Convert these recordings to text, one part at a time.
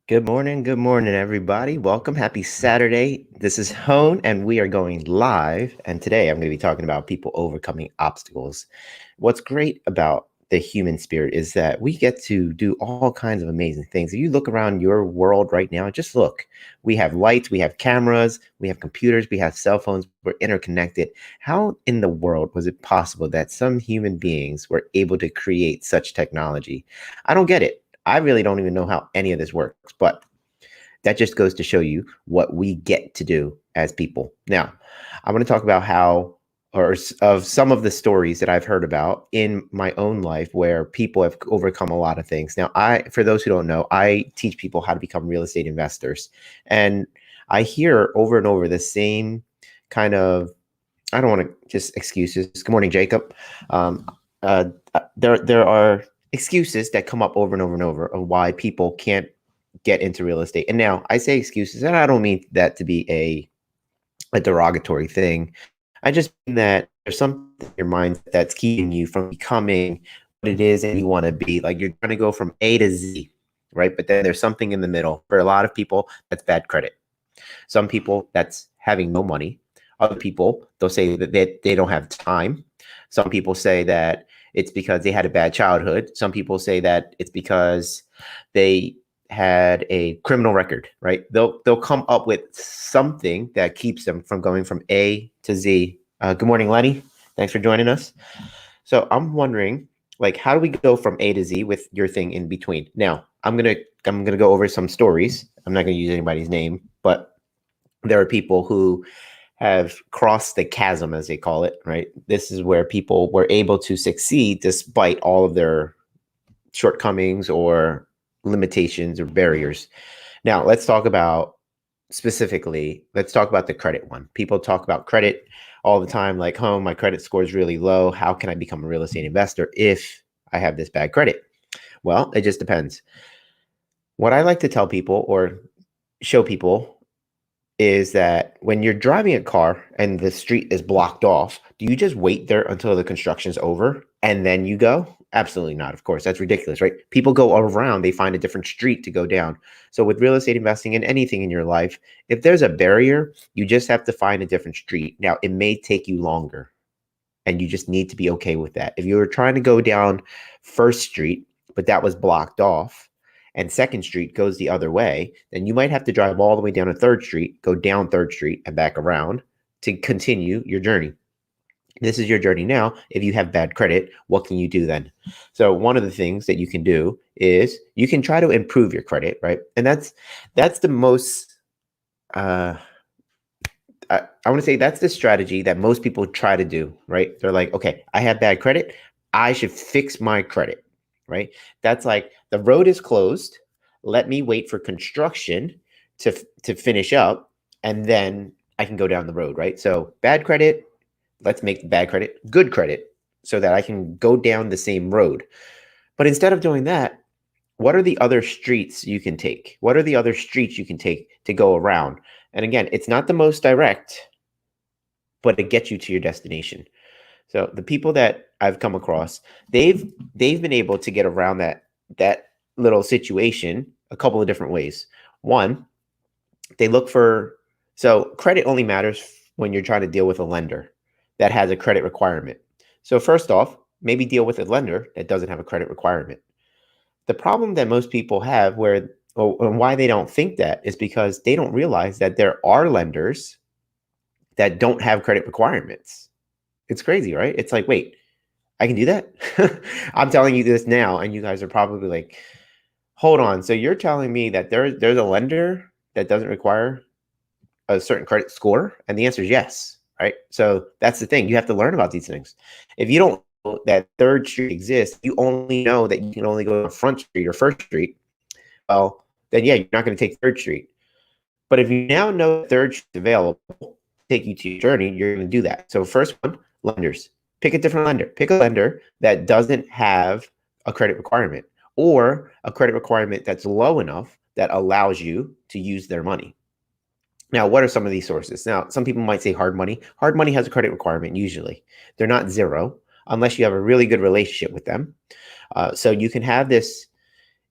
Good morning, everybody. Welcome. Happy Saturday. This is Hone, and we are going live. And today I'm going to be talking about people overcoming obstacles. What's great about the human spirit is that we get to do all kinds of amazing things. If you look around your world right now, just look. We have lights, we have cameras, we have computers, we have cell phones, we're interconnected. How in the world was it possible that some human beings were able to create such technology? I don't get it. I really don't even know how any of this works, but that just goes to show you what we get to do as people. Now, I'm going to talk about how or of some of the stories that I've heard about in my own life where people have overcome a lot of things. Now, for those who don't know, I teach people how to become real estate investors. And I hear over and over the same kind of, I don't want to just excuses. Good morning, Jacob. Um, there are excuses that come up over and over and over of why people can't get into real estate. And now I say excuses, and I don't mean that to be a derogatory thing. I just mean that there's something in your mind that's keeping you from becoming what it is and you want to be. Like you're trying to go from A to Z, right? But then there's something in the middle. For a lot of people, that's bad credit. Some people, that's having no money. Other people, they'll say that they don't have time. Some people say that it's because they had a bad childhood. Some people say that it's because they had a criminal record, right? They'll come up with something that keeps them from going from A to Z. Good morning, Lenny. Thanks for joining us. So I'm wondering, like, how do we go from A to Z with your thing in between? Now, I'm gonna go over some stories. I'm not gonna use anybody's name, but there are people who have crossed the chasm, as they call it, right? This is where people were able to succeed despite all of their shortcomings or limitations or barriers. Now, let's talk about the credit one. People talk about credit all the time, like, oh, my credit score is really low. How can I become a real estate investor if I have this bad credit? Well, it just depends. What I like to tell people or show people is that when you're driving a car and the street is blocked off, do you just wait there until the construction's over and then you go? Absolutely not. Of course, that's ridiculous, right? People go around, they find a different street to go down. So with real estate investing in anything in your life, if there's a barrier, you just have to find a different street. Now, it may take you longer and you just need to be okay with that. If you were trying to go down First Street, but that was blocked off, and Second Street goes the other way, then you might have to drive all the way down to Third Street, go down Third Street, and back around to continue your journey. This is your journey now. If you have bad credit, what can you do then? So one of the things that you can do is you can try to improve your credit, right? And that's the most I want to say that's the strategy that most people try to do, right? They're like, okay, I have bad credit. I should fix my credit, right? That's like the road is closed. Let me wait for construction to finish up, and then I can go down the road, right? So bad credit, let's make the bad credit good credit so that I can go down the same road. But instead of doing that, what are the other streets you can take? What are the other streets you can take to go around? And again, it's not the most direct, but it gets you to your destination. So the people that I've come across, they've been able to get around that little situation a couple of different ways. One, they look for so credit only matters when you're trying to deal with a lender that has a credit requirement. So first off, maybe deal with a lender that doesn't have a credit requirement. The problem that most people have and why they don't think that is because they don't realize that there are lenders that don't have credit requirements. It's crazy, right? It's like, wait, I can do that? I'm telling you this now, and you guys are probably like, hold on. So you're telling me that there's a lender that doesn't require a certain credit score? And the answer is yes, right? So that's the thing. You have to learn about these things. If you don't know that Third Street exists, you only know that you can only go to Front Street or First Street, well, then yeah, you're not going to take Third Street. But if you now know Third Street is available, take you to your journey, you're going to do that. So first one, lenders. Pick a different lender. Pick a lender that doesn't have a credit requirement or a credit requirement that's low enough that allows you to use their money. Now, what are some of these sources? Now, some people might say hard money. Hard money has a credit requirement usually. They're not zero unless you have a really good relationship with them. So you can have this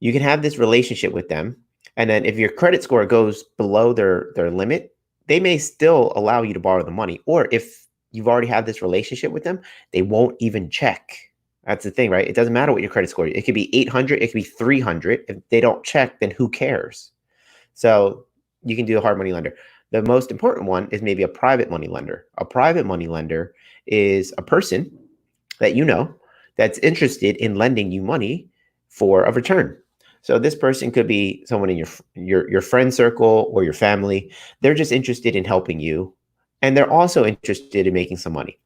relationship with them And then if your credit score goes below their limit, they may still allow you to borrow the money. Or if you've already had this relationship with them, they won't even check. That's the thing, right? It doesn't matter what your credit score is. It could be 800, it could be 300. If they don't check, then who cares? So you can do a hard money lender. The most important one is maybe a private money lender. A private money lender is a person that you know that's interested in lending you money for a return. So this person could be someone in your friend circle or your family. They're just interested in helping you, and they're also interested in making some money.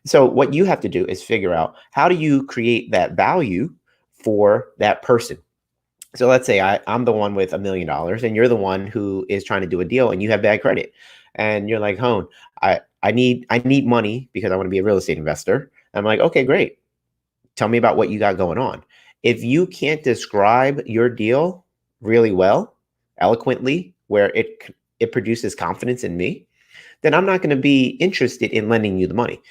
So what you have to do is figure out, how do you create that value for that person? So let's say I'm the one with $1 million and you're the one who is trying to do a deal and you have bad credit. And you're like, Hone, I need money because I want to be a real estate investor. I'm like, okay, great. Tell me about what you got going on. If you can't describe your deal really well, eloquently, where it produces confidence in me, then I'm not going to be interested in lending you the money.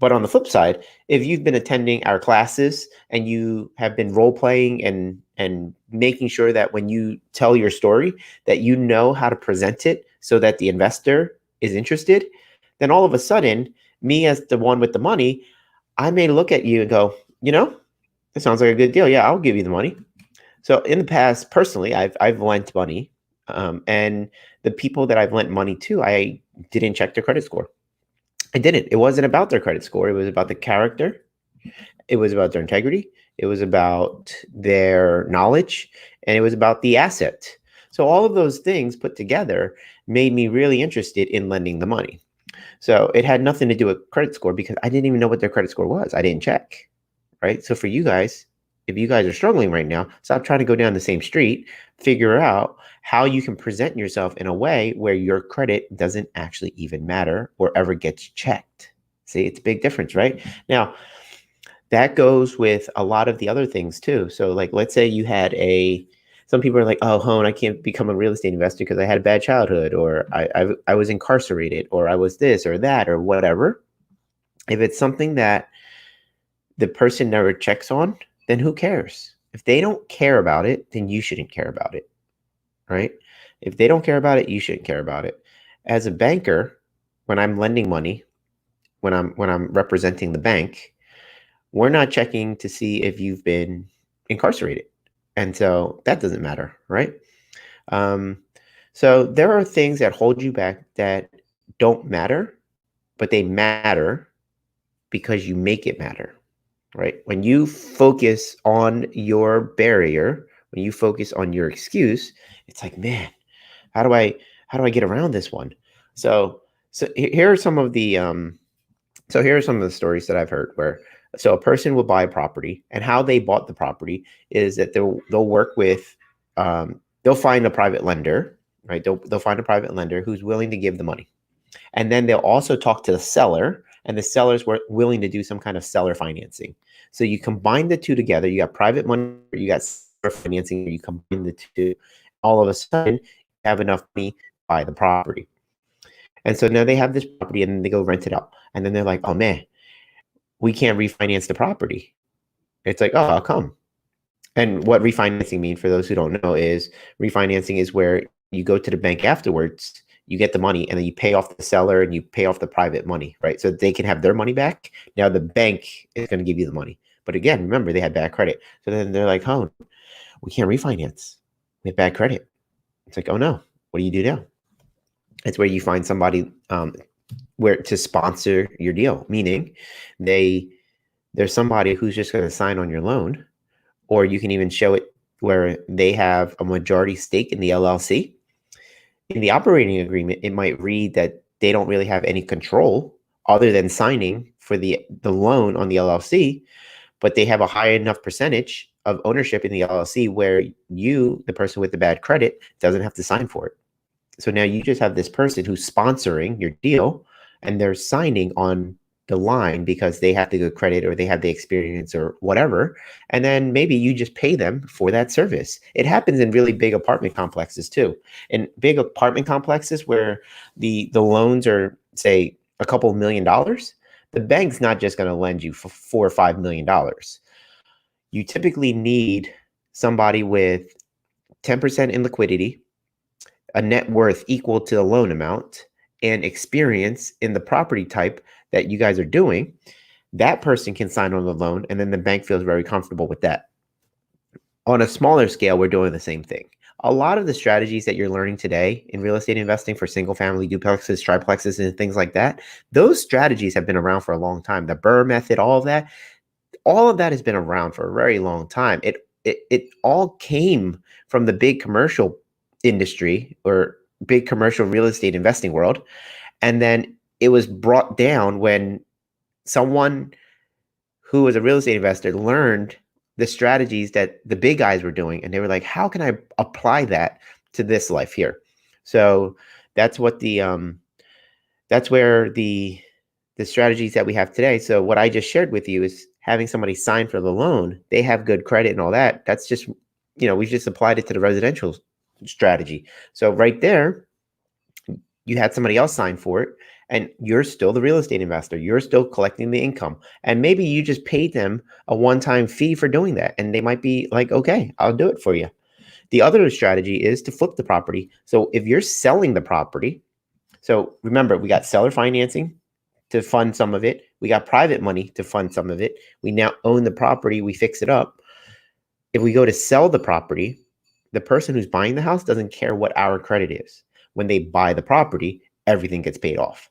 But on the flip side, if you've been attending our classes and you have been role playing and making sure that when you tell your story that you know how to present it so that the investor is interested, then all of a sudden, me as the one with the money, I may look at you and go, it sounds like a good deal. Yeah, I'll give you the money. So in the past, personally, I've lent money, and the people that I've lent money to, I didn't check their credit score. I didn't. It wasn't about their credit score. It was about the character. It was about their integrity. It was about their knowledge, and it was about the asset. So all of those things put together made me really interested in lending the money. So it had nothing to do with credit score because I didn't even know what their credit score was. I didn't check, right? So for you guys, if you guys are struggling right now, stop trying to go down the same street. Figure out how you can present yourself in a way where your credit doesn't actually even matter or ever gets checked. See, it's a big difference, right? Now, that goes with a lot of the other things too. So like, let's say you had some people are like, oh, Hone, I can't become a real estate investor because I had a bad childhood, or I was incarcerated, or I was this or that, or whatever. If it's something that the person never checks on, then who cares? If they don't care about it, then you shouldn't care about it, right? If they don't care about it, you shouldn't care about it. As a banker, when I'm lending money, when I'm representing the bank, we're not checking to see if you've been incarcerated. And so that doesn't matter, right? So there are things that hold you back that don't matter, but they matter because you make it matter, right? When you focus on your barrier, when you focus on your excuse, it's like, man, how do I get around this one? So here are some of the stories that I've heard where, so a person will buy a property, and how they bought the property is that they'll work with, they'll find a private lender, right? They'll find a private lender who's willing to give the money, and then they'll also talk to the seller, and the sellers were willing to do some kind of seller financing. So you combine the two together. You got private money, you got seller financing. You combine the two, all of a sudden you have enough money to buy the property. And so now they have this property, and then they go rent it out, and then they're like, oh man, we can't refinance the property. It's like, oh, how come? And what refinancing means, for those who don't know, is refinancing is where you go to the bank afterwards, you get the money, and then you pay off the seller and you pay off the private money, right? So they can have their money back. Now the bank is going to give you the money. But again, remember, they had bad credit. So then they're like, oh, we can't refinance. We have bad credit. It's like, oh no, what do you do now? It's where you find somebody where to sponsor your deal, meaning there's somebody who's just going to sign on your loan, or you can even show it where they have a majority stake in the LLC. In the operating agreement, it might read that they don't really have any control other than signing for the loan on the LLC, but they have a high enough percentage of ownership in the LLC where you, the person with the bad credit, doesn't have to sign for it. So now you just have this person who's sponsoring your deal, and they're signing on the line because they have the good credit or they have the experience or whatever. And then maybe you just pay them for that service. It happens in really big apartment complexes too. In big apartment complexes where the loans are, say, a couple $1 million, the bank's not just going to lend you for $4 or $5 million. You typically need somebody with 10% in liquidity, a net worth equal to the loan amount, and experience in the property type that you guys are doing, that person can sign on the loan, and then the bank feels very comfortable with that. On a smaller scale, we're doing the same thing. A lot of the strategies that you're learning today in real estate investing for single family duplexes, triplexes, and things like that, those strategies have been around for a long time. The Burr method, all of that has been around for a very long time. It all came from the big commercial industry or big commercial real estate investing world. And then it was brought down when someone who was a real estate investor learned the strategies that the big guys were doing. And they were like, how can I apply that to this life here? So that's what that's where the strategies that we have today. So what I just shared with you is having somebody sign for the loan. They have good credit and all that. That's just, we've just applied it to the residential strategy. So right there, you had somebody else sign for it, and you're still the real estate investor. You're still collecting the income. And maybe you just paid them a one-time fee for doing that. And they might be like, okay, I'll do it for you. The other strategy is to flip the property. So if you're selling the property, so remember, we got seller financing to fund some of it. We got private money to fund some of it. We now own the property. We fix it up. If we go to sell the property, the person who's buying the house doesn't care what our credit is. When they buy the property, everything gets paid off.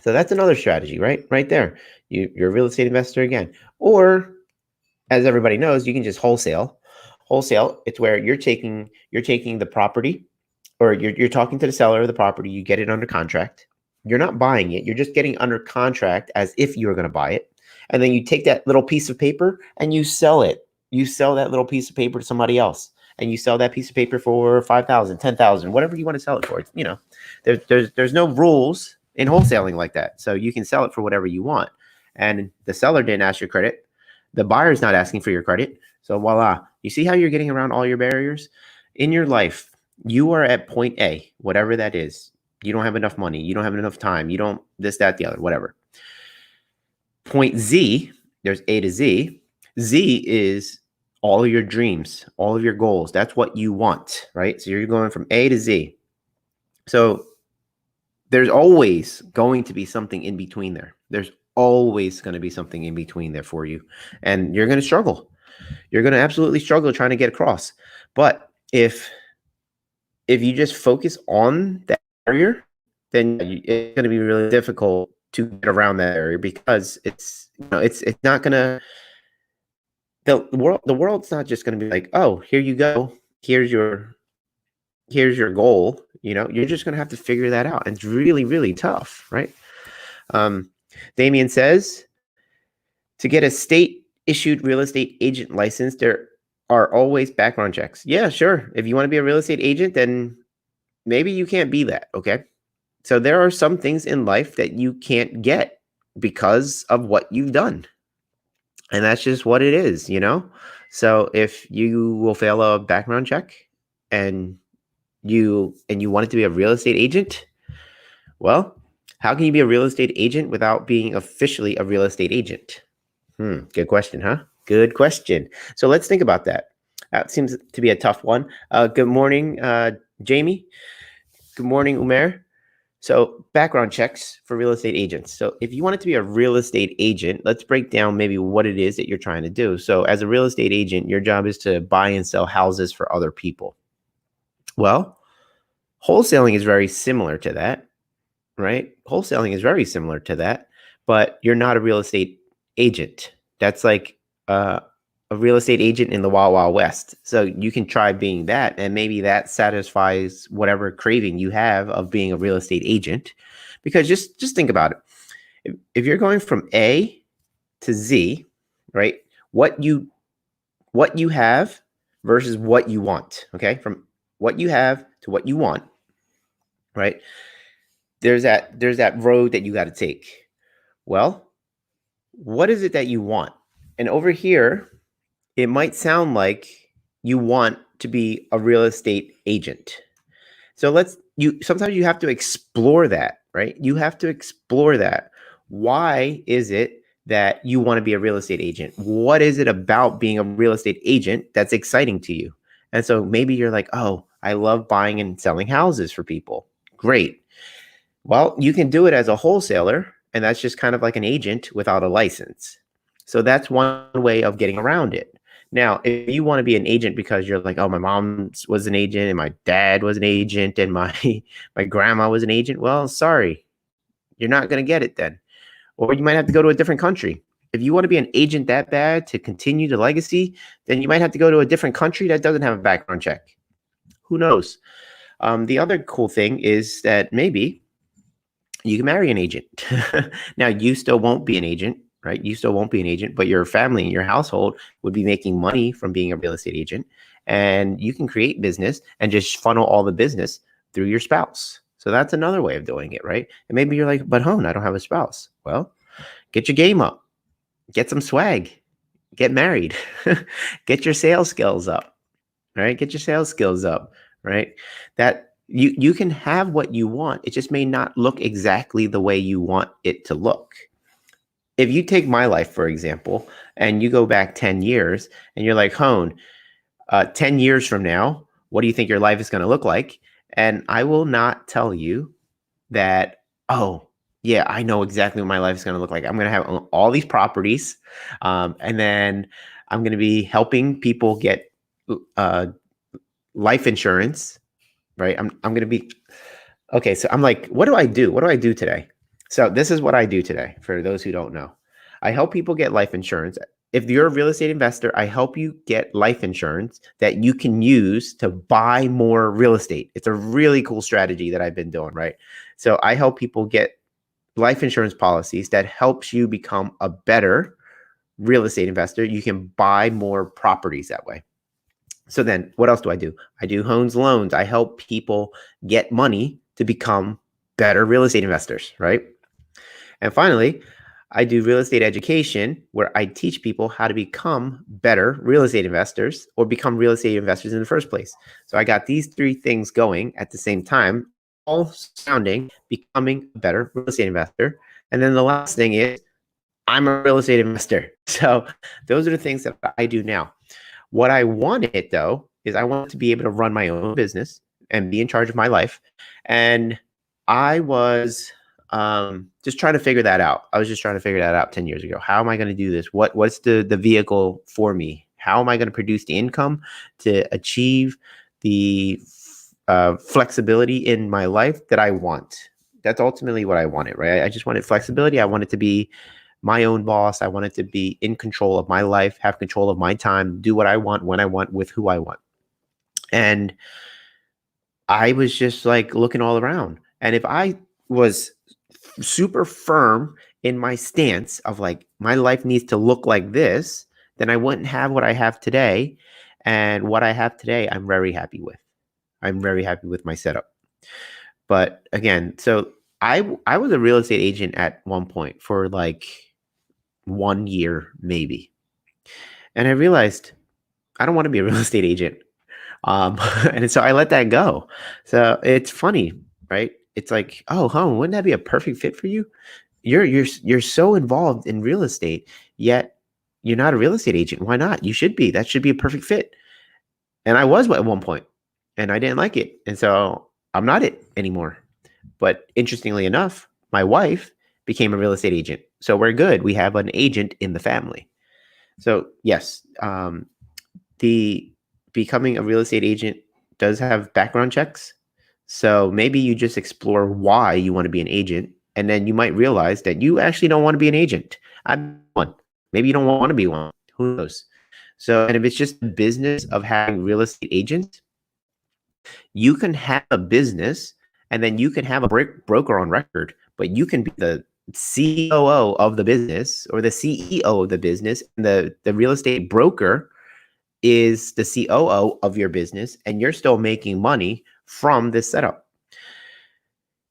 So that's another strategy, right? Right there. You're a real estate investor again. Or, as everybody knows, you can just wholesale. Wholesale, it's where you're taking the property, or you're talking to the seller of the property. You get it under contract. You're not buying it. You're just getting under contract as if you were going to buy it. And then you take that little piece of paper and you sell it. You sell that little piece of paper to somebody else. And you sell that piece of paper for $5,000, $10,000, whatever you want to sell it for. There's no rules in wholesaling like that. So you can sell it for whatever you want. And the seller didn't ask your credit. The buyer's not asking for your credit. So voila. You see how you're getting around all your barriers? In your life, you are at point A, whatever that is. You don't have enough money. You don't have enough time. You don't this, that, the other, whatever. Point Z, there's A to Z. Z is all of your dreams, all of your goals. That's what you want, right? So you're going from A to Z. So there's always going to be something in between there. There's always going to be something in between there for you. And you're going to struggle. You're going to absolutely struggle trying to get across. But if you just focus on that area, then it's going to be really difficult to get around that area, because it's not going to, the world's not just going to be like, oh, here you go. Here's your goal. You're just going to have to figure that out. And it's really, really tough, right? Damien says, to get a state issued real estate agent license, there are always background checks. Yeah, sure. If you want to be a real estate agent, then maybe you can't be that. Okay. So there are some things in life that you can't get because of what you've done. And that's just what it is, So if you will fail a background check and you want it to be a real estate agent, well, how can you be a real estate agent without being officially a real estate agent? Good question, huh? Good question. So let's think about that. That seems to be a tough one. Good morning, Jamie. Good morning, Umair. So background checks for real estate agents. So if you want it to be a real estate agent, let's break down maybe what it is that you're trying to do. So as a real estate agent, your job is to buy and sell houses for other people. Well, wholesaling is very similar to that, right? Wholesaling is very similar to that, but you're not a real estate agent. That's like a real estate agent in the Wild Wild West. So you can try being that, and maybe that satisfies whatever craving you have of being a real estate agent. Because just think about it. If you're going from A to Z, right? What you have versus what you want, okay? From what you have to what you want, right? There's that road that you got to take. Well, what is it that you want? And over here, it might sound like you want to be a real estate agent. So sometimes you have to explore that, right? You have to explore that. Why is it that you want to be a real estate agent? What is it about being a real estate agent that's exciting to you? And so maybe you're like, oh, I love buying and selling houses for people. Great. Well, you can do it as a wholesaler, and that's just kind of like an agent without a license. So that's one way of getting around it. Now, if you want to be an agent because you're like, oh, my mom was an agent and my dad was an agent and my my grandma was an agent, well, sorry, you're not going to get it then. Or you might have to go to a different country. If you want to be an agent that bad to continue the legacy, then you might have to go to a different country that doesn't have a background check. Who knows? The other cool thing is that maybe you can marry an agent. Now, you still won't be an agent, right? You still won't be an agent, but your family and your household would be making money from being a real estate agent. And you can create business and just funnel all the business through your spouse. So that's another way of doing it, right? And maybe you're like, but Hone, I don't have a spouse. Well, get your game up, get some swag, get married, get your sales skills up, right? Get your sales skills up, right? That you can have what you want. It just may not look exactly the way you want it to look. If you take my life, for example, and you go back 10 years and you're like, Hone, 10 years from now, what do you think your life is going to look like? And I will not tell you that, oh, yeah, I know exactly what my life is going to look like. I'm going to have all these properties, and then I'm going to be helping people get life insurance, right? I'm going to be, okay, so I'm like, what do I do? What do I do today? So this is what I do today for those who don't know. I help people get life insurance. If you're a real estate investor, I help you get life insurance that you can use to buy more real estate. It's a really cool strategy that I've been doing, right? So I help people get life insurance policies that helps you become a better real estate investor. You can buy more properties that way. So then what else do? I do Hone's Loans. I help people get money to become better real estate investors, right? And finally, I do real estate education where I teach people how to become better real estate investors or become real estate investors in the first place. So I got these three things going at the same time, all sounding becoming a better real estate investor. And then the last thing is I'm a real estate investor. So those are the things that I do now. What I wanted, though, is I wanted to be able to run my own business and be in charge of my life. And I was just trying to figure that out. I was just trying to figure that out 10 years ago. How am I going to do this? What's the vehicle for me? How am I going to produce the income to achieve the flexibility in my life that I want? That's ultimately what I wanted, right? I just wanted flexibility. I wanted to be my own boss. I wanted to be in control of my life, have control of my time, do what I want, when I want, with who I want. And I was just like looking all around. And if I was super firm in my stance of like, my life needs to look like this, then I wouldn't have what I have today. And what I have today, I'm very happy with. I'm very happy with my setup. But again, so I was a real estate agent at one point for like 1 year, maybe. And I realized I don't want to be a real estate agent. And so I let that go. So it's funny, right? It's like, oh, Hone, wouldn't that be a perfect fit for you? You're so involved in real estate, yet you're not a real estate agent. Why not? You should be. That should be a perfect fit. And I was at one point, and I didn't like it. And so I'm not it anymore. But interestingly enough, my wife became a real estate agent. So we're good. We have an agent in the family. So yes, the becoming a real estate agent does have background checks. So maybe you just explore why you want to be an agent, and then you might realize that you actually don't want to be an agent. I'm one. Maybe you don't want to be one. Who knows? So, and if it's just the business of having real estate agents, you can have a business and then you can have a broker on record, but you can be the COO of the business or the CEO of the business. And the real estate broker is the COO of your business, and you're still making money from this setup.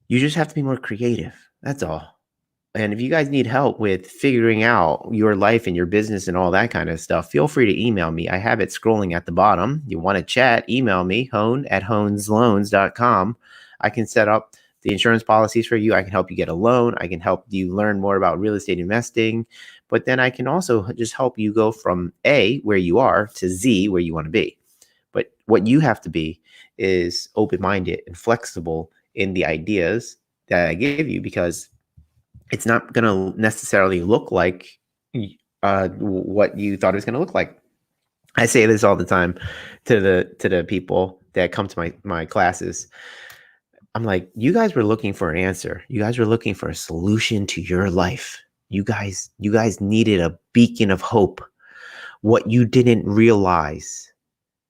You just have to be more creative. That's all. And if you guys need help with figuring out your life and your business and all that kind of stuff, feel free to email me. I have it scrolling at the bottom. You want to chat, email me, hone@honesloans.com. I can set up the insurance policies for you. I can help you get a loan. I can help you learn more about real estate investing. But then I can also just help you go from A, where you are, to Z, where you want to be. But what you have to be is open-minded and flexible in the ideas that I give you, because it's not going to necessarily look like what you thought it was going to look like. I say this all the time to the people that come to my classes. I'm like, you guys were looking for an answer. You guys were looking for a solution to your life. You guys needed a beacon of hope. What you didn't realize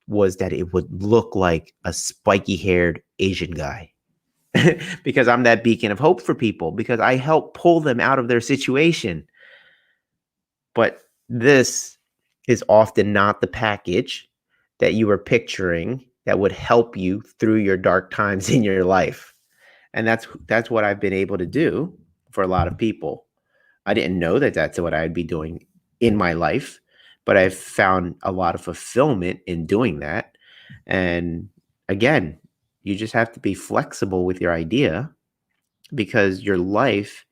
was that it would look like a spiky-haired Asian guy. Because I'm that beacon of hope for people, because I help pull them out of their situation. But this is often not the package that you were picturing that would help you through your dark times in your life. And that's what I've been able to do for a lot of people. I didn't know that that's what I'd be doing in my life, but I've found a lot of fulfillment in doing that. And again, you just have to be flexible with your idea, because your life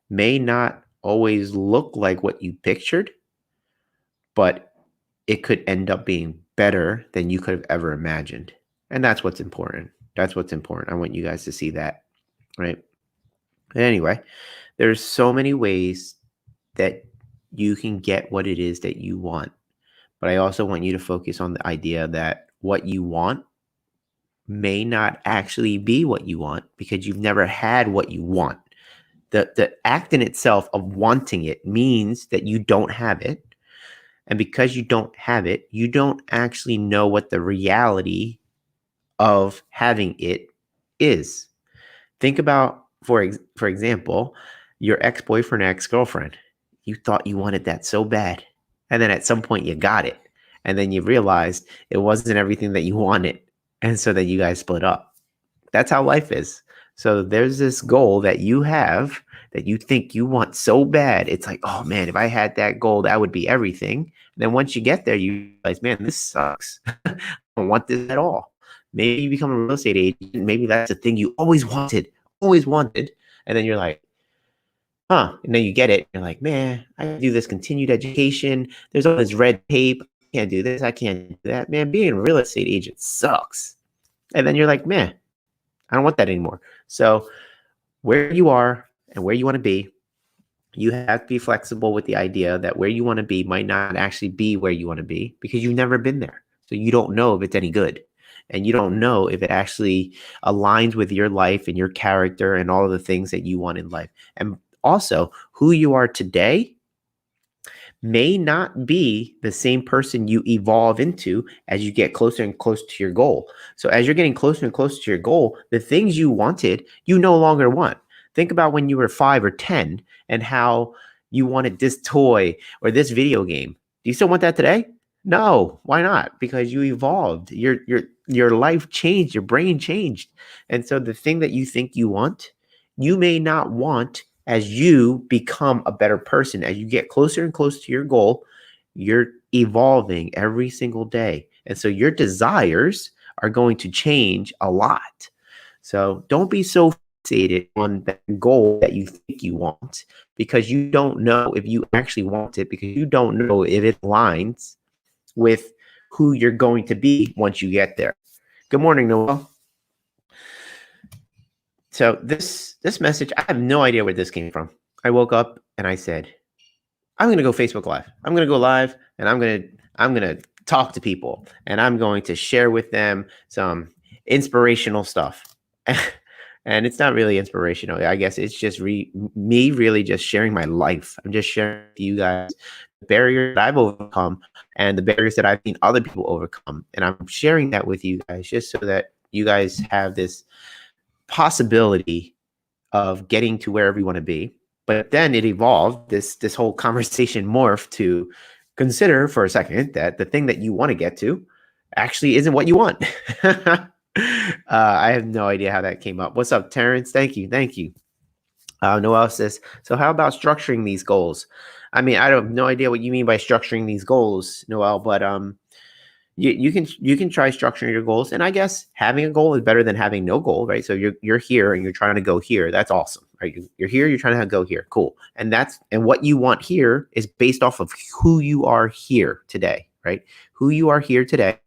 may not always look like what you pictured, but it could end up being better than you could have ever imagined. And that's what's important. That's what's important. I want you guys to see that, right? Anyway, there's so many ways that you can get what it is that you want. But I also want you to focus on the idea that what you want may not actually be what you want, because you've never had what you want. The act in itself of wanting it means that you don't have it. And because you don't have it, you don't actually know what the reality of having it is. Think about, for example, your ex-boyfriend or ex-girlfriend. You thought you wanted that so bad. And then at some point you got it. And then you realized it wasn't everything that you wanted. And so then you guys split up. That's how life is. So there's this goal that you have that you think you want so bad. It's like, oh man, if I had that goal, that would be everything. And then once you get there, you realize, man, this sucks. I don't want this at all. Maybe you become a real estate agent. Maybe that's the thing you always wanted. And then you're like, huh. And then you get it. You're like, man, I can do this continued education. There's all this red tape. I can't do this. I can't do that. Man, being a real estate agent sucks. And then you're like, man, I don't want that anymore. So where you are and where you want to be, you have to be flexible with the idea that where you want to be might not actually be where you want to be, because you've never been there. So you don't know if it's any good. And you don't know if it actually aligns with your life and your character and all of the things that you want in life. And also, who you are today may not be the same person you evolve into as you get closer and closer to your goal. So as you're getting closer and closer to your goal, the things you wanted, you no longer want. Think about when you were 5 or 10 and how you wanted this toy or this video game. Do you still want that today? No. Why not? Because you evolved. Your life changed. Your brain changed. And so the thing that you think you want, you may not want as you become a better person. As you get closer and closer to your goal, you're evolving every single day. And so your desires are going to change a lot. So don't be so fixated on that goal that you think you want, because you don't know if you actually want it, because you don't know if it aligns with who you're going to be once you get there. Good morning, Noel. So this message, I have no idea where this came from. I woke up and I said, I'm going to go Facebook Live. I'm going to go live and I'm going to talk to people, and I'm going to share with them some inspirational stuff. And it's not really inspirational. I guess it's just me really just sharing my life. I'm just sharing with you guys the barriers that I've overcome and the barriers that I've seen other people overcome. And I'm sharing that with you guys just so that you guys have this possibility of getting to wherever you want to be. But then it evolved, this whole conversation morphed to consider for a second that the thing that you want to get to actually isn't what you want. I have no idea how that came up. What's up, Terrence? Thank you. Noel says, so how about structuring these goals? I mean, I have no idea what you mean by structuring these goals, Noel, but you can try structuring your goals. And I guess having a goal is better than having no goal, right? So you're here and you're trying to go here. That's awesome, right? You're here, you're trying to go here. Cool. And what you want here is based off of who you are here today, right? Who you are here today.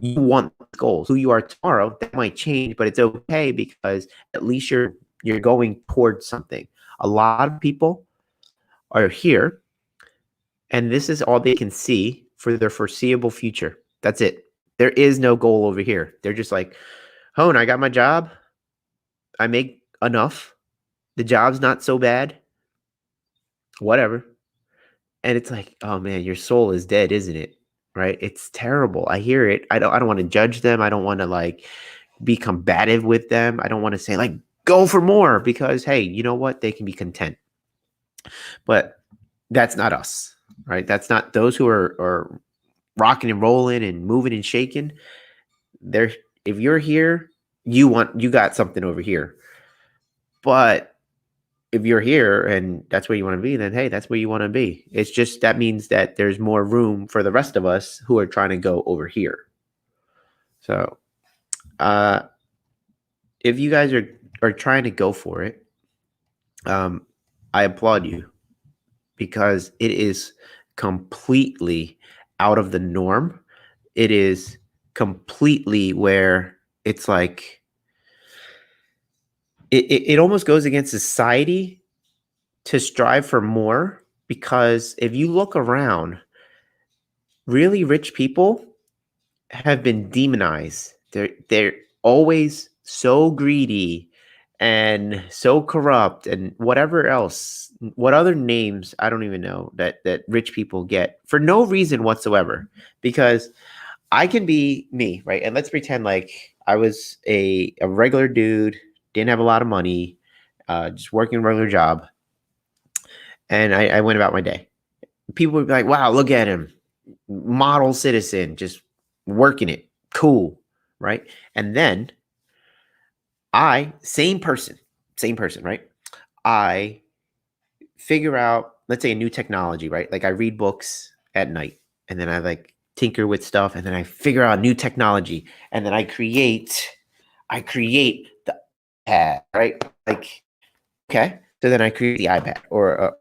You want goals. Who you are tomorrow, that might change, but it's okay because at least you're going towards something. A lot of people are here and this is all they can see for their foreseeable future. That's it. There is no goal over here. They're just like, "Hone, I got my job. I make enough. The job's not so bad. Whatever." And it's like, "Oh man, your soul is dead, isn't it?" Right? It's terrible. I hear it. I don't want to judge them. I don't want to like be combative with them. I don't want to say like go for more because hey, you know what? They can be content. But that's not us, right? That's not those who are rocking and rolling and moving and shaking. They're if you're here, you got something over here. But if you're here and that's where you want to be, then hey, that's where you want to be. It's just that means that there's more room for the rest of us who are trying to go over here. So uh if you guys are trying to go for it, I applaud you because it is completely out of the norm. It is completely where it's like it almost goes against society to strive for more because if you look around, really rich people have been demonized. They're always so greedy and so corrupt and whatever else. What other names I don't even know that rich people get for no reason whatsoever. Because I can be me, right? And let's pretend like I was a regular dude, didn't have a lot of money, just working a regular job, and I went about my day. People would be like, "Wow, look at him, model citizen, just working it, cool, right?" And then same person, right? I figure out, let's say, a new technology, right? Like I read books at night, and then I like tinker with stuff, and then I figure out new technology, and then I create the iPad, right? Like, okay, so then I create the iPad or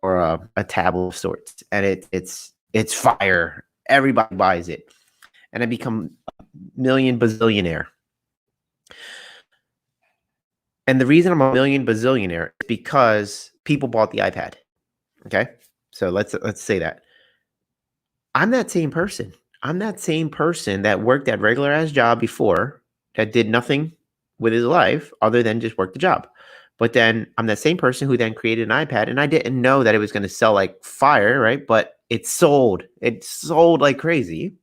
a tablet of sorts, and it's fire. Everybody buys it, and I become a million bazillionaire. And the reason I'm a million bazillionaire is because people bought the iPad. Okay, so let's say that I'm that same person. I'm that same person that worked that regular ass job before that did nothing with his life other than just work the job. But then I'm that same person who then created an iPad and I didn't know that it was going to sell like fire, right? But it sold. It sold like crazy.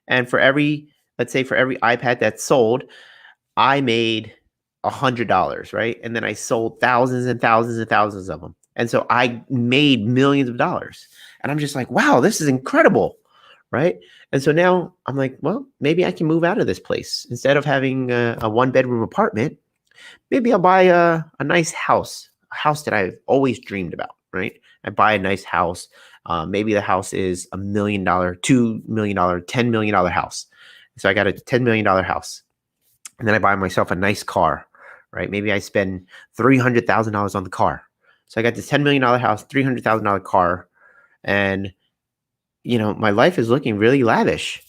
And let's say for every iPad that sold, I made $100, right? And then I sold thousands and thousands and thousands of them. And so I made millions of dollars. And I'm just like, wow, this is incredible. Right. And so now I'm like, well, maybe I can move out of this place. Instead of having a one bedroom apartment, maybe I'll buy a nice house, a house that I've always dreamed about. Right. I buy a nice house. Maybe the house is $1 million, $2 million, $10 million house. So I got a $10 million house. And then I buy myself a nice car, right? Maybe I spend $300,000 on the car. So I got this $10 million house, $300,000 car, and my life is looking really lavish.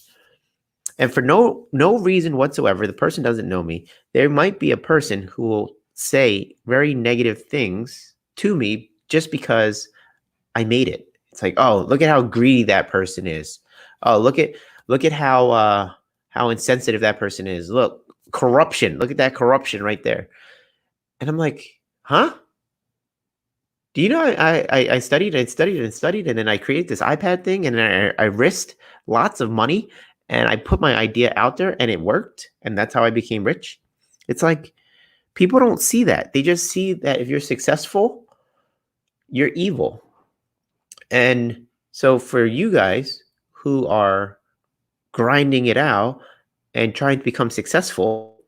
And for no reason whatsoever, the person doesn't know me. There might be a person who will say very negative things to me just because I made it. It's like, oh, look at how greedy that person is. Oh, look at how insensitive that person is. Look, corruption. Look at that corruption right there. And I'm like, huh? Do you know I studied and studied and studied, and then I created this iPad thing, and I risked lots of money, and I put my idea out there, and it worked, and that's how I became rich. It's like people don't see that; they just see that if you're successful, you're evil. And so for you guys who are grinding it out and trying to become successful,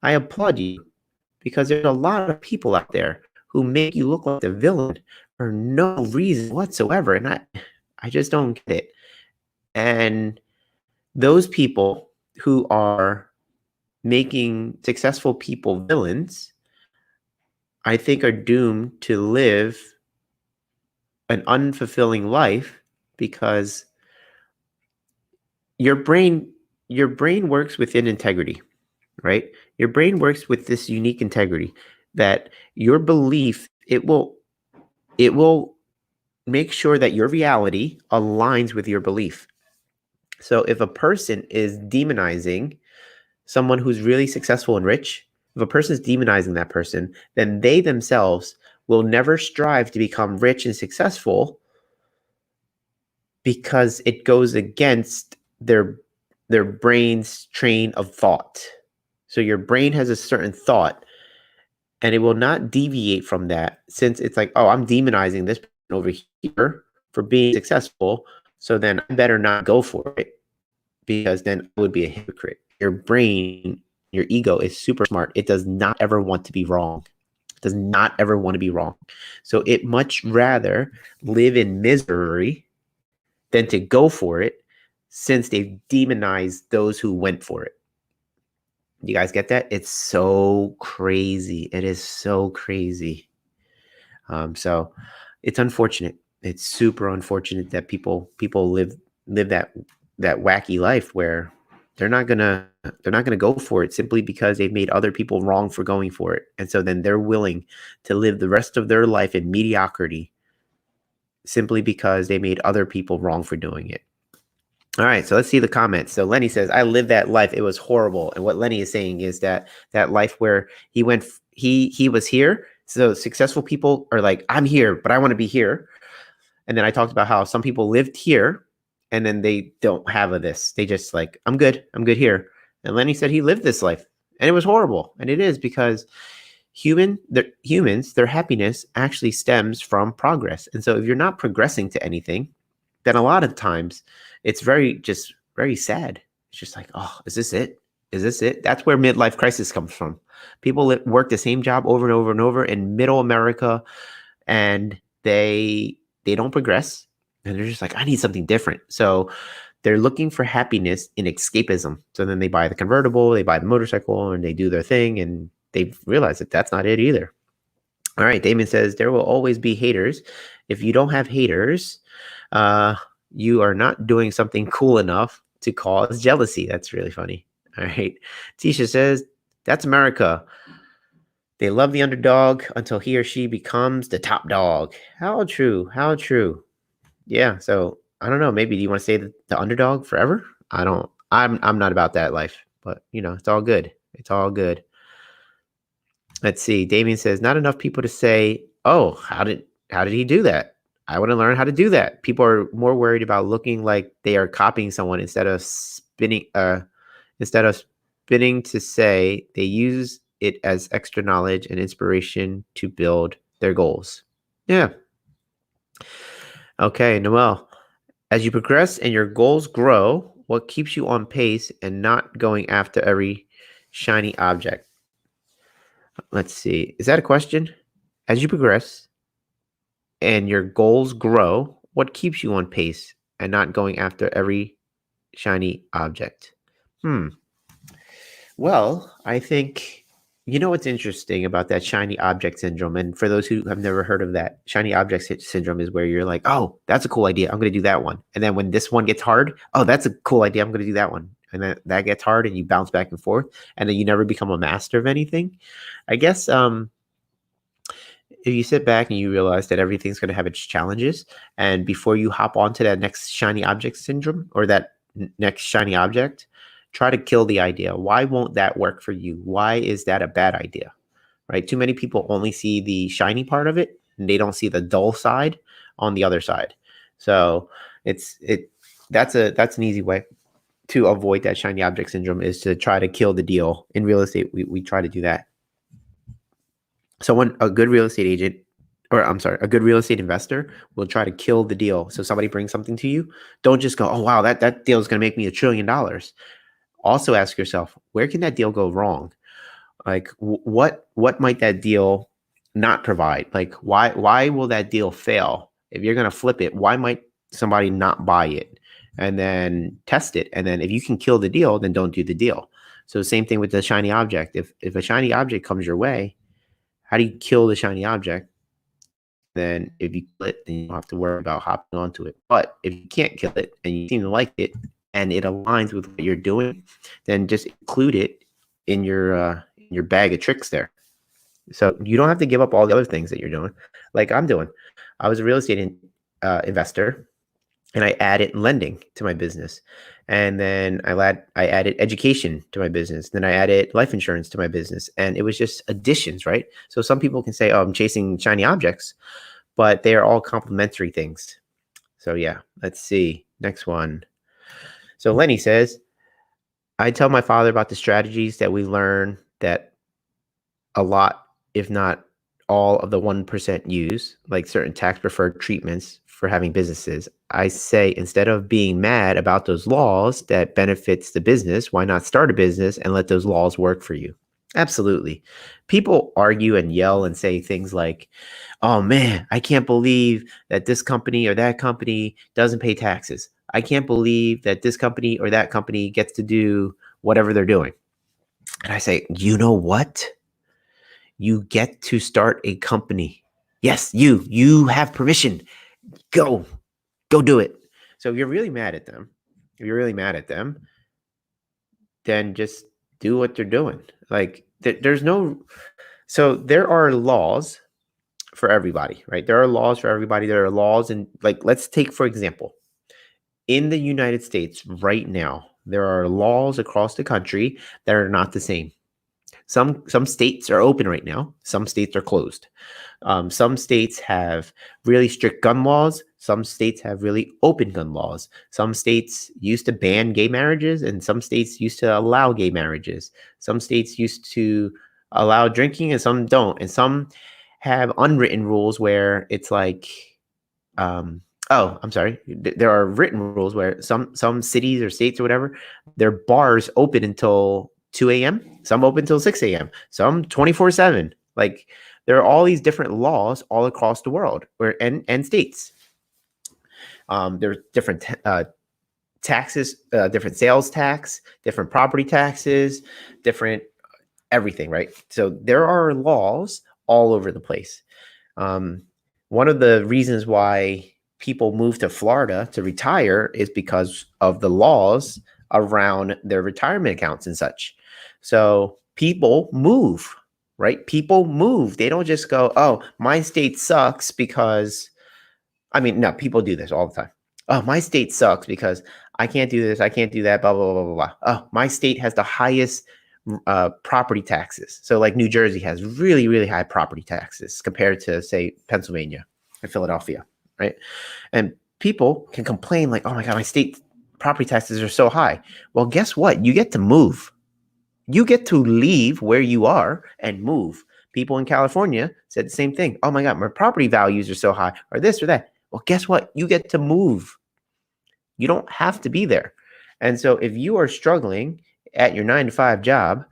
I applaud you because there's a lot of people out there who make you look like the villain for no reason whatsoever. And I just don't get it. And those people who are making successful people villains, I think are doomed to live an unfulfilling life because your brain your brain works within integrity, right? Your brain works with this unique integrity that your belief, it will make sure that your reality aligns with your belief. So if a person is demonizing someone who's really successful and rich, if a person is demonizing that person, then they themselves will never strive to become rich and successful because it goes against their brain's train of thought. So your brain has a certain thought and it will not deviate from that, since it's like, oh, I'm demonizing this person over here for being successful, so then I better not go for it because then I would be a hypocrite. Your brain, your ego is super smart. It does not ever want to be wrong. It does not ever want to be wrong. So it much rather live in misery than to go for it, since they've demonized those who went for it. You guys get that? It's so crazy. It is so crazy. So it's unfortunate. It's super unfortunate that people live that wacky life where they're not gonna go for it simply because they've made other people wrong for going for it, and so then they're willing to live the rest of their life in mediocrity simply because they made other people wrong for doing it. All right, so let's see the comments. So Lenny says, "I lived that life. It was horrible." And what Lenny is saying is that life where he went, he was here. So successful people are like, "I'm here, but I want to be here." And then I talked about how some people lived here, and then they don't have this. They just like, I'm good here. And Lenny said he lived this life, and it was horrible, and it is because humans, their happiness actually stems from progress. And so if you're not progressing to anything, then a lot of times it's very sad. It's just like, oh, is this it? Is this it? That's where midlife crisis comes from. People work the same job over and over and over in middle America, and they don't progress, and they're just like, I need something different. So they're looking for happiness in escapism. So then they buy the convertible, they buy the motorcycle, and they do their thing, and they realize that that's not it either. All right, Damon says, there will always be haters. If you don't have haters, you are not doing something cool enough to cause jealousy. That's really funny. All right. Tisha says, that's America. They love the underdog until he or she becomes the top dog. How true. How true. Yeah. So I don't know. Maybe do you want to say the underdog forever? I'm not about that life, but it's all good. It's all good. Let's see. Damien says, not enough people to say, oh, how did he do that? I want to learn how to do that. People are more worried about looking like they are copying someone instead of spinning to say they use it as extra knowledge and inspiration to build their goals. Yeah. Okay, Noel. As you progress and your goals grow, what keeps you on pace and not going after every shiny object? Let's see. Is that a question? As you progress and your goals grow, what keeps you on pace and not going after every shiny object? Well, I think, what's interesting about that shiny object syndrome, and for those who have never heard of that, shiny object syndrome is where you're like, oh, that's a cool idea, I'm going to do that one. And then when this one gets hard, oh, that's a cool idea, I'm going to do that one. And then that gets hard and you bounce back and forth, and then you never become a master of anything. I guess if you sit back and you realize that everything's going to have its challenges, and before you hop onto that next shiny object syndrome or that next shiny object, try to kill the idea. Why won't that work for you? Why is that a bad idea? Right? Too many people only see the shiny part of it, and they don't see the dull side on the other side. So that's an easy way to avoid that shiny object syndrome, is to try to kill the deal. In real estate, we try to do that. So when a good real estate agent, a good real estate investor will try to kill the deal. So somebody brings something to you, don't just go, oh wow, that deal is going to make me $1 trillion. Also ask yourself, where can that deal go wrong? Like what might that deal not provide? Like why will that deal fail? If you're going to flip it, why might somebody not buy it? And then test it. And then if you can kill the deal, then don't do the deal. So same thing with the shiny object. If a shiny object comes your way, how do you kill the shiny object? Then if you kill it, then you don't have to worry about hopping onto it. But if you can't kill it and you seem to like it, and it aligns with what you're doing, then just include it in your bag of tricks there. So you don't have to give up all the other things that you're doing, like I'm doing. I was a real estate investor, and I added lending to my business, and then I added education to my business. Then I added life insurance to my business, and it was just additions, right? So some people can say, "Oh, I'm chasing shiny objects," but they are all complementary things. So yeah, let's see next one. So Lenny says, I tell my father about the strategies that we learn that a lot, if not all of the 1% use, like certain tax preferred treatments for having businesses. I say, instead of being mad about those laws that benefits the business, why not start a business and let those laws work for you? Absolutely. People argue and yell and say things like, oh man, I can't believe that this company or that company doesn't pay taxes. I can't believe that this company or that company gets to do whatever they're doing. And I say, you know what? You get to start a company. Yes, you have permission. Go, go do it. So if you're really mad at them, if you're really mad at them, then just do what they're doing. Like there's no, so there are laws for everybody, right? There are laws for everybody. There are laws, and like, let's take, for example, in the United States right now, there are laws across the country that are not the same. Some states are open right now. Some states are closed. Some states have really strict gun laws. Some states have really open gun laws. Some states used to ban gay marriages, and some states used to allow gay marriages. Some states used to allow drinking, and some don't. And some have unwritten rules where it's like, oh, I'm sorry. There are written rules where some cities or states or whatever, their bars open until 2 a.m. Some open until 6 a.m. Some 24/7. Like, there are all these different laws all across the world, and states. There's different taxes, different sales tax, different property taxes, different everything, right? So there are laws all over the place. One of the reasons why people move to Florida to retire is because of the laws around their retirement accounts and such. So people move, right? People move. They don't just go, oh, my state sucks because, I mean, no, people do this all the time. Oh, my state sucks because I can't do this, I can't do that, blah, blah, blah, blah, blah. Oh, my state has the highest property taxes. So like New Jersey has really, really high property taxes compared to, say, Pennsylvania and Philadelphia, right? And people can complain like, oh my God, my state property taxes are so high. Well, guess what? You get to move. You get to leave where you are and move. People in California said the same thing. Oh my God, my property values are so high, or this or that. Well, guess what? You get to move. You don't have to be there. And so if you are struggling at your 9 to 5 job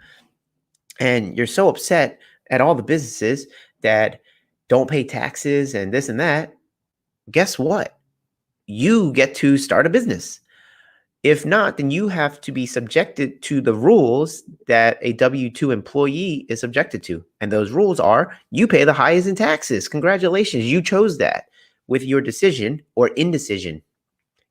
and you're so upset at all the businesses that don't pay taxes and this and that, guess what? You get to start a business. If not, then you have to be subjected to the rules that a W 2 employee is subjected to. And those rules are, you pay the highest in taxes. Congratulations, you chose that with your decision or indecision.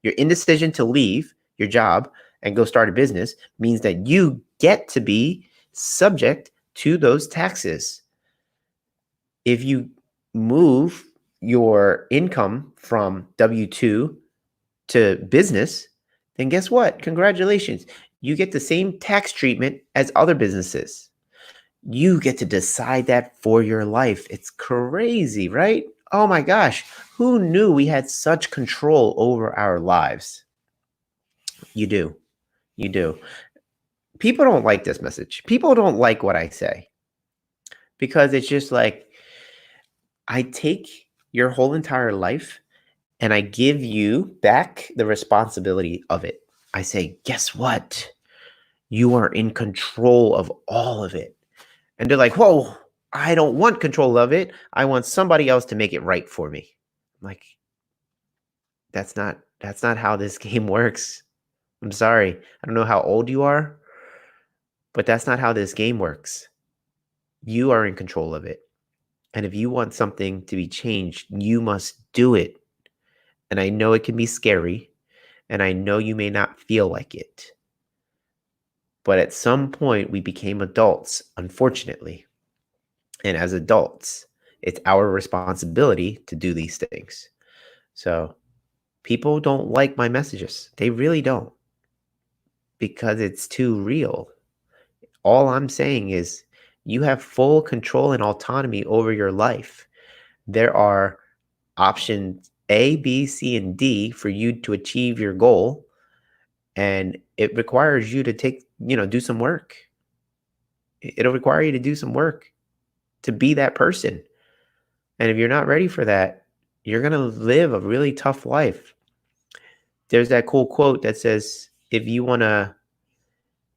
Your indecision to leave your job and go start a business means that you get to be subject to those taxes. If you move your income from W-2 to business, then guess what? Congratulations. You get the same tax treatment as other businesses. You get to decide that for your life. It's crazy, right? Oh my gosh. Who knew we had such control over our lives? You do. You do. People don't like this message. People don't like what I say because it's just like, I take your whole entire life and I give you back the responsibility of it. I say, guess what? You are in control of all of it. And they're like, whoa, I don't want control of it. I want somebody else to make it right for me. I'm like, that's not how this game works. I'm sorry. I don't know how old you are, but that's not how this game works. You are in control of it. And if you want something to be changed, you must do it. And I know it can be scary. And I know you may not feel like it, but at some point we became adults, unfortunately. And as adults, it's our responsibility to do these things. So people don't like my messages. They really don't, because it's too real. All I'm saying is you have full control and autonomy over your life. There are options A, B, C, and D for you to achieve your goal. And it requires you to do some work. It'll require you to do some work to be that person. And if you're not ready for that, you're going to live a really tough life. There's that cool quote that says, if you want a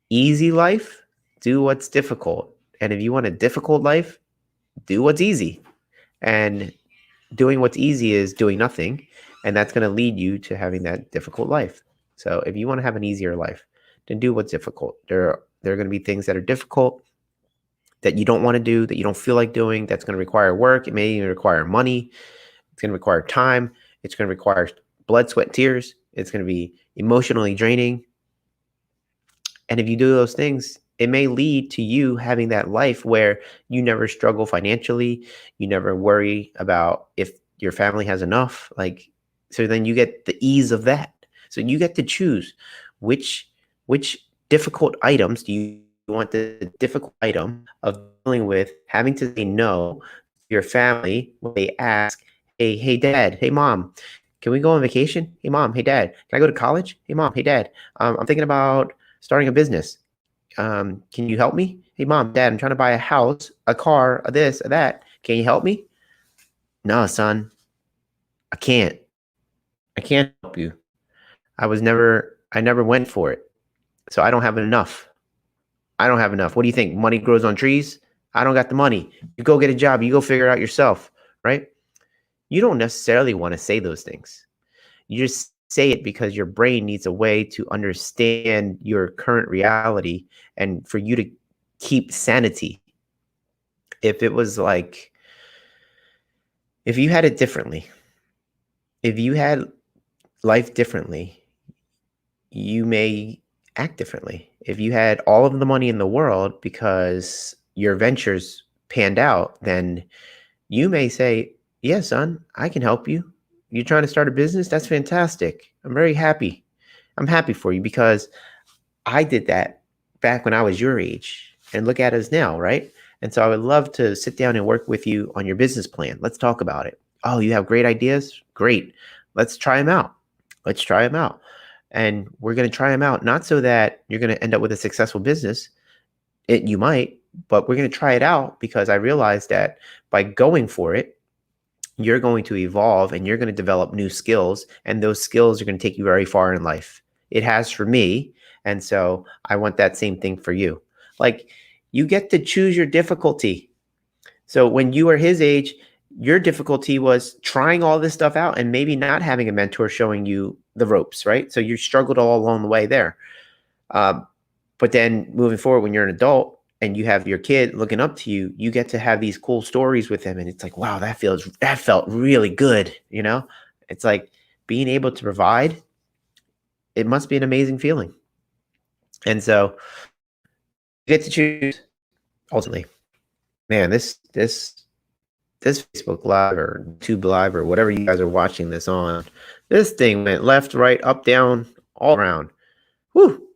easy life, do what's difficult. And if you want a difficult life, do what's easy. And doing what's easy is doing nothing. And that's going to lead you to having that difficult life. So if you want to have an easier life, then do what's difficult. There are going to be things that are difficult that you don't want to do, that you don't feel like doing, that's going to require work. It may even require money. It's going to require time. It's going to require blood, sweat, tears. It's going to be emotionally draining. And if you do those things, it may lead to you having that life where you never struggle financially. You never worry about if your family has enough. So then you get the ease of that. So you get to choose which difficult items do you want. The difficult item of dealing with having to say no to your family when they ask, hey, dad, hey, mom, can we go on vacation? Hey, mom, hey, dad, can I go to college? Hey, mom, hey, dad, I'm thinking about starting a business. Can you help me? Hey, mom, dad, I'm trying to buy a house, a car, a this, a that. Can you help me? No, son, I can't help you. I never went for it. So I don't have enough. What do you think? Money grows on trees? I don't got the money. You go get a job. You go figure it out yourself, right? You don't necessarily want to say those things. You just say it because your brain needs a way to understand your current reality and for you to keep sanity. If it was like, if you had it differently, if you had life differently, you may act differently. If you had all of the money in the world because your ventures panned out, then you may say, yeah, son, I can help you. You're trying to start a business? That's fantastic. I'm very happy. I'm happy for you because I did that back when I was your age, and look at us now, right? And so I would love to sit down and work with you on your business plan. Let's talk about it. Oh, you have great ideas? Great. Let's try them out. And we're going to try them out, not so that you're going to end up with a successful business. You might, but we're going to try it out because I realized that by going for it, you're going to evolve and you're going to develop new skills, and those skills are going to take you very far in life. It has for me. And so I want that same thing for you. Like, you get to choose your difficulty. So when you were his age, your difficulty was trying all this stuff out and maybe not having a mentor showing you the ropes, right? So you struggled all along the way there. But then moving forward, when you're an adult and you have your kid looking up to you, you get to have these cool stories with them. And it's like, wow, that felt really good. It's like being able to provide. It must be an amazing feeling. And so you get to choose ultimately. Man, this Facebook Live or YouTube Live or whatever you guys are watching this on, this thing went left, right, up, down, all around. Whew.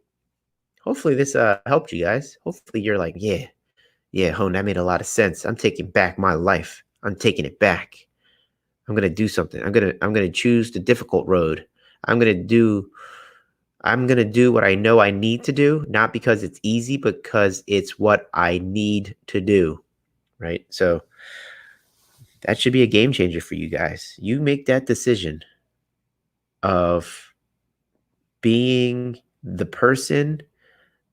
Hopefully this helped you guys. Hopefully you're like, yeah, Hone, that made a lot of sense. I'm taking back my life. I'm taking it back. I'm gonna do something. I'm gonna choose the difficult road. I'm gonna do what I know I need to do, not because it's easy, but because it's what I need to do. Right? So that should be a game changer for you guys. You make that decision of being the person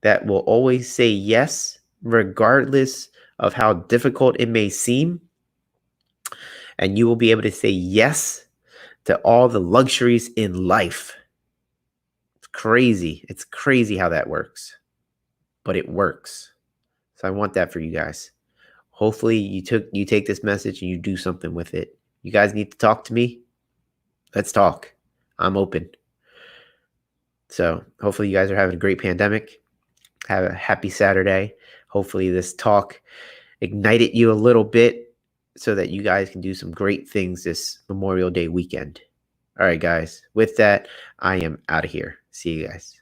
that will always say yes, regardless of how difficult it may seem. And you will be able to say yes to all the luxuries in life. It's crazy. It's crazy how that works, but it works. So I want that for you guys. Hopefully you take this message and you do something with it. You guys need to talk to me. Let's talk. I'm open. So hopefully you guys are having a great pandemic. Have a happy Saturday. Hopefully this talk ignited you a little bit so that you guys can do some great things this Memorial Day weekend. All right, guys. With that, I am out of here. See you guys.